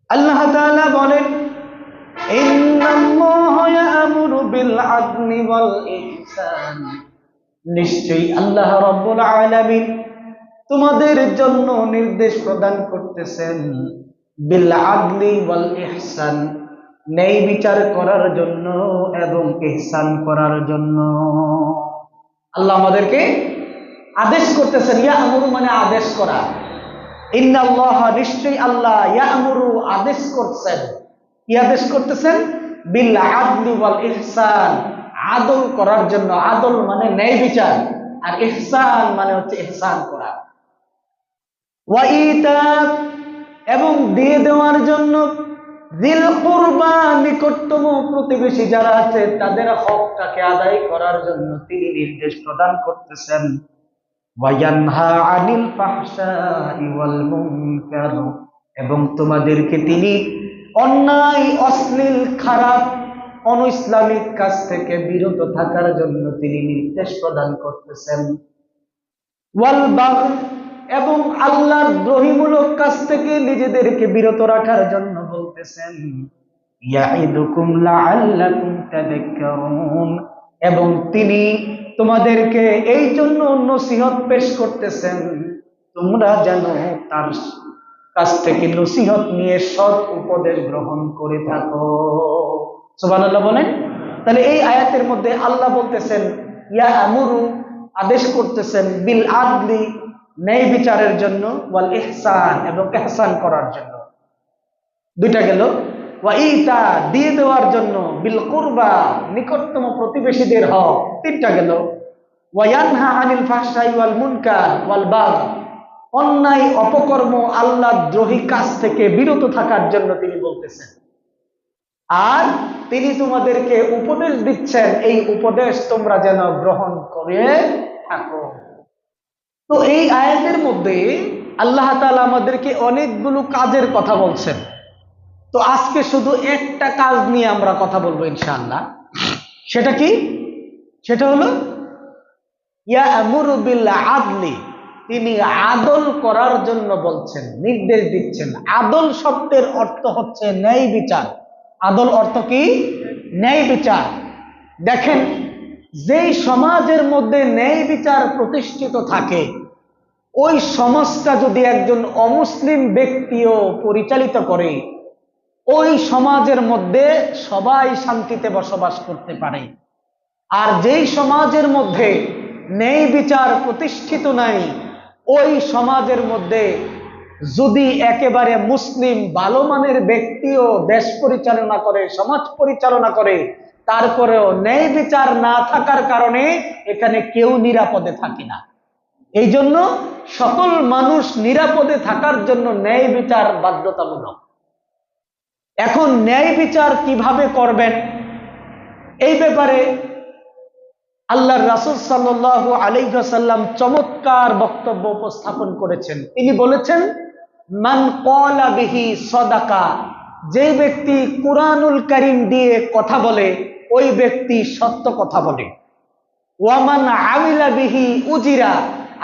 আল্লাহ তাআলা বলেন, ইন্নাল্লাহা ইয়া'মুরু বিল আদলি ওয়াল ইহসান, নিশ্চয়ই আল্লাহ রাব্বুল আলামিন তোমাদের জন্য নির্দেশ প্রদান করতেছেন বিল আদলি ওয়াল ইহসান, ন্যায় বিচার করার জন্য এবং ইহসান করার জন্য। আল্লাহ আমাদেরকে আদেশ করতেছেন। ইয়া'মুরু মানে আদেশ করা। ইন্নাল্লাহা নিশ্চয়ই আল্লাহ ইয়া'মুরু আদেশ করছেন। কি আদেশ করতেছেন? বিল আদলি ওয়াল ইহসান, আদল করার জন্য। আদল মানে ন্যায় বিচার, আর ইহসান মানে হচ্ছে ইহসান করা। ওয়া ইতা, এবং দিয়ে দেওয়ার জন্য। যিল কুরবা, নিকটতম প্রতিবেশী যারা আছে তাদের হকটাকে আদায় করার জন্য তিনি নির্দেশ প্রদান করতেছেন। ওয়া ইয়ানহা আনিল ফাহশাই ওয়াল মুনকার, এবং তোমাদেরকে তিনি অন্যায়, অশ্লীল, খারাপ, অনইসলামিক কাজ থেকে বিরত থাকার জন্য তিনি নির্দেশ প্রদান করতেছেন। ওয়াল বাগয়, এবং আল্লাহর দ্রোহীমূলক কাজ থেকে নিজেদেরকে বিরত রাখার জন্য বলতেছেন। ইয়াইদুকুম লাআল্লাকুম তাযাক্কারুন, এবং তিনি তোমাদেরকে এই জন্য নসিহত পেশ করতেছেন তোমরা যেন তার কাছ থেকে নসিহত নিয়ে সৎ উপদেশ গ্রহণ করে থাকো। সুবহানাল্লাহ বলেন। তাহলে এই আয়াতের মধ্যে আল্লাহ বলতেছেন ইয়া'মুরু, আদেশ করতেছেন, বিল আদলি, ন্যায় বিচারের জন্য, ওয়াল ইহসান, এবং ইহসান করার জন্য। দুইটা গেল। ওয়া ইতা, দিয়ে দেওয়ার জন্য। বিল কুরবা, নিকটতম প্রতিবেশীদের হক, তিনটা গেল। ওয়া ইয়ানহা আনিল ফাহশাই ওয়াল মুনকার ওয়াল বাগয়, অন্যায়, অপকর্ম, আল্লাহ দ্রোহী কাজ থেকে বিরত থাকার জন্য তিনি বলতেছেন। আর তিনি তোমাদেরকে উপদেশ দিচ্ছেন, এই উপদেশ তোমরা যেন গ্রহণ করে থাকো। তো এই আয়াতের মধ্যে আল্লাহ তাআলা আমাদেরকে অনেকগুলো কাজের কথা বলছেন। তো আজকে শুধু একটা কাজ নিয়ে আমরা কথা বলবো ইনশাআল্লাহ। সেটা কি? সেটা হলো ইয়া'মুরু বিল আদলি, তিনি আদল করার জন্য বলছেন, নির্দেশ দিচ্ছেন। আদল শব্দের অর্থ হচ্ছে ন্যায় বিচার। আদল অর্থ কি? ন্যায় বিচার। দেখেন, যেই সমাজের মধ্যে ন্যায় বিচার প্রতিষ্ঠিত থাকে, ওই সমাজটা যদি একজন অমুসলিম ব্যক্তিও পরিচালিত করে, ওই সমাজের মধ্যে সবাই শান্তিতে বসবাস করতে পারে। আর যেই সমাজের মধ্যে ন্যায় বিচার প্রতিষ্ঠিত নাই, ওই সমাজের মধ্যে যদি একেবারে মুসলিম ভালো মানের ব্যক্তিও দেশ পরিচালনা করে, সমাজ পরিচালনা করে, তারপরেও ন্যায় বিচার না থাকার কারণে এখানে কেউ নিরাপদে থাকে না। এই জন্য সকল মানুষ নিরাপদে থাকার জন্য ন্যায় বিচার বাধ্যতামূলক। এখন ন্যায় বিচার কিভাবে করবেন, এই ব্যাপারে আল্লাহর রাসূল সাল্লাল্লাহু আলাইহি ওয়াসাল্লাম চমৎকার বক্তব্য উপস্থাপন করেছেন। তিনি বলেছেন, মান ক্বালা বিহি সাদাকা, যে ব্যক্তি কুরআনুল কারীম দিয়ে কথা বলে ওই ব্যক্তি সত্য কথা বলে। ওয়া মান আমিলা বিহি উজিরা,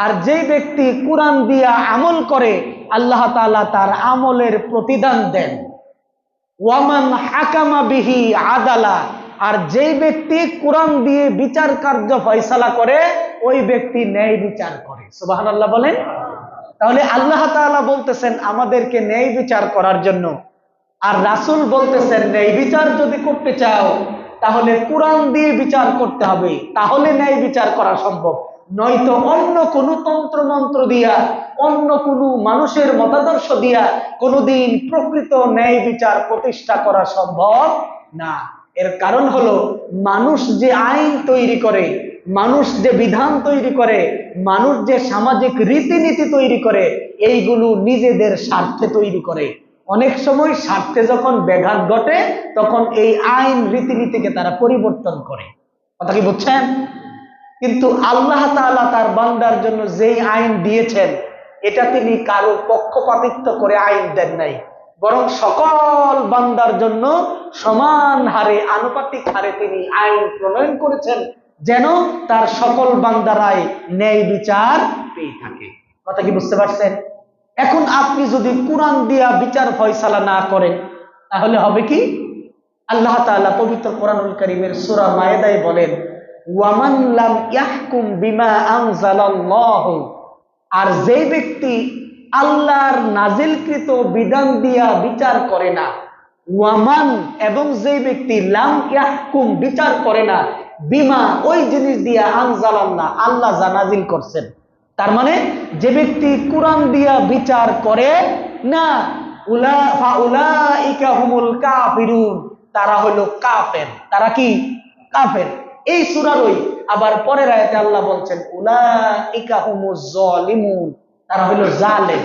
আর যে ব্যক্তি কুরআন দিয়ে আমল করে আল্লাহ তাআলা তার আমলের প্রতিদান দেন। ওয়া মান হাকামা বিহি আদালা, আর যেই ব্যক্তি কোরআন দিয়ে বিচার কার্য ফয়সালা করে ওই ব্যক্তি ন্যায় বিচার করে। সুবহানাল্লাহ বলেন। তাহলে আল্লাহ তাআলা বলতেছেন আমাদেরকে ন্যায় বিচার করার জন্য, আর রাসূল বলতেছেন ন্যায় বিচার যদি করতে চাও তাহলে কোরআন দিয়ে বিচার করতে হবে, তাহলে ন্যায় বিচার করা সম্ভব। নয়তো অন্য কোনো তন্ত্র মন্ত্র দিয়া, অন্য কোনো মানুষের মতাদর্শ দিয়া কোনোদিন প্রকৃত ন্যায় বিচার প্রতিষ্ঠা করা সম্ভব না। এর কারণ হলো মানুষ যে আইন তৈরি করে, মানুষ যে বিধান তৈরি করে, মানুষ যে সামাজিক রীতিনীতি তৈরি করে, এইগুলো নিজেদের স্বার্থে তৈরি করে। অনেক সময় স্বার্থে যখন ব্যাঘাত ঘটে তখন এই আইন রীতিনীতিকে তারা পরিবর্তন করে। কথা কি বুঝছেন? কিন্তু আল্লাহ তাআলা তার বান্দার জন্য যেই আইন দিয়েছেন এটা তিনি কারো পক্ষপাতিত্ব করে আইন দেন নাই, বরং সকল বান্দার জন্য সমান হারে, আনুপাতিক হারে তিনি আইন প্রণয়ন করেছেন, যেন তার সকল বান্দারাই ন্যায় বিচার পেয়ে থাকে। কথা কি বুঝতে পারছেন? এখন আপনি যদি কোরআন দিয়া বিচার ফয়সালা না করেন তাহলে হবে কি? আল্লাহ তাআলা পবিত্র কোরআনুল কারীমের সূরা মায়েদায় বলেন, ওয়ামান লাম ইয়াহকুম বিমা আনজালাল্লাহু, আর যে ব্যক্তি আল্লাহর নাজিলকৃত বিধান দিয়া বিচার করে না, ওয়ামান, এবং যে ব্যক্তি লাম ইয়াহকুম বিচার করে না, বিমা ওই জিনিস দিয়া আনজালাল্লাহ আল্লাহ যা নাজিল করছেন। তার মানে যে ব্যক্তি কোরআন দিয়া বিচার করে না, উলাইকা হুমুল কাফিরুন, তারা হলো কাফের। তারা কি? কাফের। এই সূরারই আবার পরের আয়াতে আল্লাহ বলছেন উলাইকা হুমুজ জালিমুন, তারা হলো জালেম।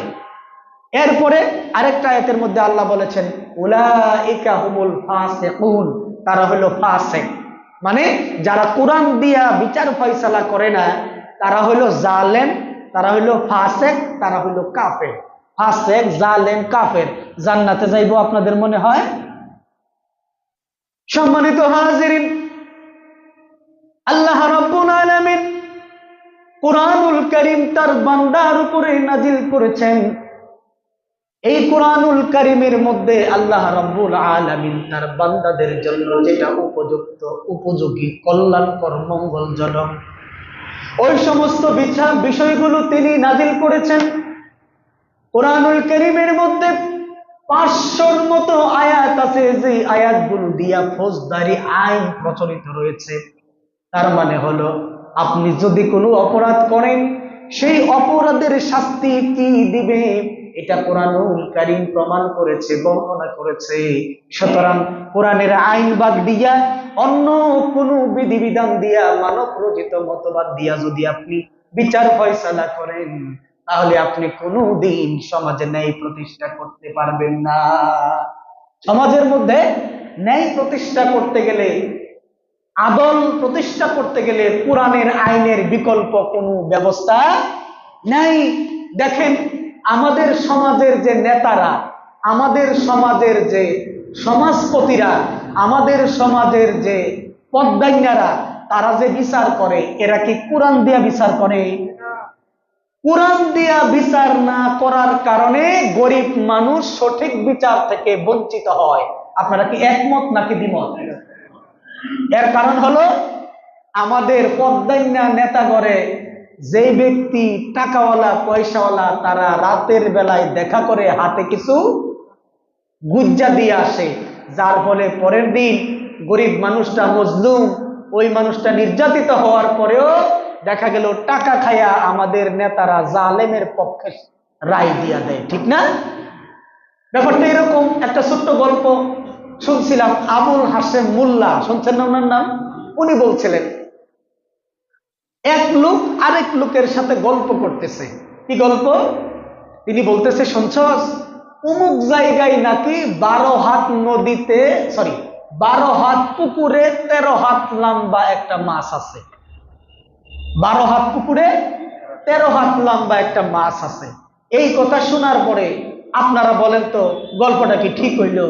এরপরে আরেকটা আয়াতের মধ্যে আল্লাহ বলেছেন উলাইকা হুমুল ফাসিকুন, তারা হলো ফাসিক। মানে যারা কোরআন দিয়া বিচার ফয়সালা করে না তারা হলো জালেম, তারা হলো ফাসিক, তারা হলো কাফের। ফাসিক, জালেম, কাফের জান্নাতে যাইবো আপনাদের মনে হয়? সম্মানিত হাজিরিন, আল্লাহ রাব্বুল আলামিন কুরআনুল কারীম তার বান্দার উপরে নাজিল করেছেন। এই কুরআনুল কারীমের মধ্যে আল্লাহ রাব্বুল আলামিন তার বান্দাদের জন্য যেটা উপযুক্ত, উপযোগী, কল্যাণকর, মঙ্গলজনক ওই সমস্ত বিষয়গুলো তিনি নাজিল করেছেন। কুরআনুল কারীমের মধ্যে 500-র মতো আয়াত আছে, যে আয়াতগুলো দিয়া ফৌজদারি আইন প্রচলিত রয়েছে। তার মানে হলো আপনি যদি কোনো অপরাধ করেন সেই অপরাধের শাস্তি কি দিবে এটা কোরআনুল কারীম প্রমাণ করেছে, বর্ণনা করেছে। সুতরাং কোরআনের আইন বাদ দিয়া অন্য কোনো বিধিবিধান দিয়া, মানব রচিত মতবাদ দিয়া যদি আপনি বিচার ফয়সালা করেন তাহলে আপনি কোনোদিন সমাজে ন্যায় প্রতিষ্ঠা করতে পারবেন না। সমাজের মধ্যে ন্যায় প্রতিষ্ঠা করতে গেলে, আদল প্রতিষ্ঠা করতে গেলে কোরআনের আইনের বিকল্প কোনো ব্যবস্থা নাই। দেখেন আমাদের সমাজের যে নেতারা, আমাদের সমাজের যে সমাজপতিরা, আমাদের সমাজের যে পদ্মাইনারা, তারা যে বিচার করে এরা কি কোরআন দিয়া বিচার করে? কোরআন দিয়া বিচার না করার কারণে গরিব মানুষ সঠিক বিচার থেকে বঞ্চিত হয়। আপনারা কি একমত নাকি দ্বিমত? এর কারণ হলো আমাদের পদ্মাইনা নেতাগরে যে ব্যক্তি টাকাওয়ালা, পয়সাওয়ালা, তারা রাতের বেলায় দেখা করে হাতে কিছু গুজ্জা দিয়ে আসে, যার ফলে পরের দিন গরিব মানুষটা মজলুম, ওই মানুষটা নির্যাতিত হওয়ার পরেও দেখা গেল টাকা খায়া আমাদের নেতারা জালেমের পক্ষে রায় দিয়া দেয়। ঠিক না? ব্যাপারটা এরকম। একটা ছোট্ট গল্প শুনছিলাম, আবুল হাসেম মোল্লা, শুনছেন না ওনার নাম? উনি বলছিলেন এক লোক আরেক লোকের সাথে গল্প করতেছে। কি গল্প? তিনি বলতেছে, শুনছস অমুক জায়গায় নাকি 12 হাত নদীতে, 12 হাত পুকুরে 13 হাত লম্বা একটা মাছ আছে। 12 হাত পুকুরে 13 হাত লম্বা একটা মাছ আছে। এই কথা শোনার পরে আপনারা বলেন তো গল্পটা কি ঠিক হইল?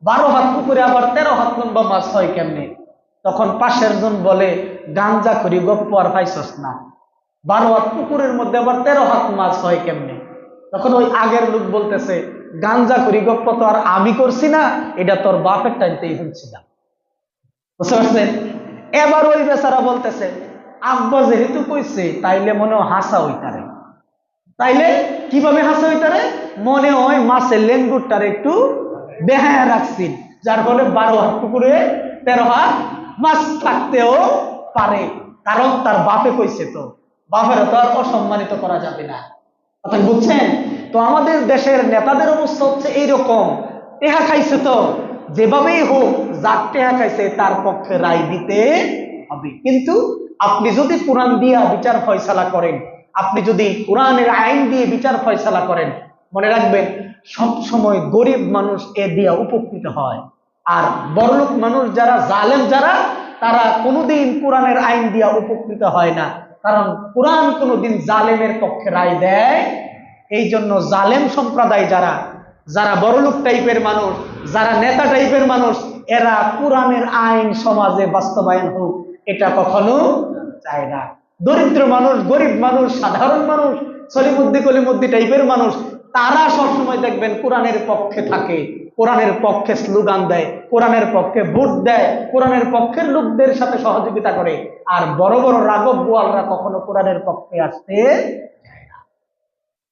12 হাত পুকুরে আবার 13 হাত লম্বা মাছ হয় কেমনে? তখন পাশের জন বলে, গাঞ্জা করি গপ্প আর পাইছস না, 12 হাত পুকুরের মধ্যে আবার 13 হাত মাছ হয় কেমনে? তখন ওই আগের লোক বলতেছে, গাঞ্জা করি গপ্প তো আর আমি করছি না, এটা তোর বাপের টাইমতেই শুনছিলাম। বুঝতে পারছেন? এবার ওই বেচারা বলতেছে, আব্বা যেহেতু কইছে তাইলে মনে হয় হাসা হইতারে। তাইলে কিভাবে হাসা হইতারে? মনে হয় মাছের লেঙ্গুরটার একটু বেহায়া রাখছেন, যার ফলে 12 হাত পুকুরে 13 হাত মাছ থাকতেও পারে, কারণ তার বাপে কইছে। তো বাপের তো আর অসম্মানিত করা যাবে না। কথা বুঝছেন? তো আমাদের দেশের নেতাদের অবস্থা হচ্ছে এইরকম। টেহা খাইছে তো যেভাবেই হোক, যার টেহা খাইছে তার পক্ষে রায় দিতে হবে। কিন্তু আপনি যদি কোরআন দিয়া বিচার ফয়সালা করেন, আপনি যদি কোরআনের আইন দিয়ে বিচার ফয়সালা করেন, মনে রাখবেন সব সময় গরিব মানুষ এ দিয়া উপকৃত হয়। আর বড়লোক মানুষ যারা, জালেম যারা, তারা কোনোদিন কোরআনের আইন দিয়া উপকৃত হয় না। কারণ কোরআন কোনোদিন জালেমের পক্ষে রায় দেয়। এই জন্য জালেম সম্প্রদায় যারা, যারা বড়লোক টাইপের মানুষ, যারা নেতা টাইপের মানুষ, এরা কোরআনের আইন সমাজে বাস্তবায়ন হোক এটা কখনো চায় না। দরিদ্র মানুষ, গরিব মানুষ, সাধারণ মানুষ সলিমুদ্দি কলিমুদ্দি টাইপের মানুষ, তারা সবসময় দেখবেন কোরআনের পক্ষে থাকে, কোরআনের পক্ষে স্লোগান দেয়, কোরআনের পক্ষে ভোট দেয়, কোরআনের পক্ষের লোকদের সাথে সহযোগিতা করে। আর বড় বড় রাঘব বোয়ালরা কখনো কোরআনের পক্ষে আসতে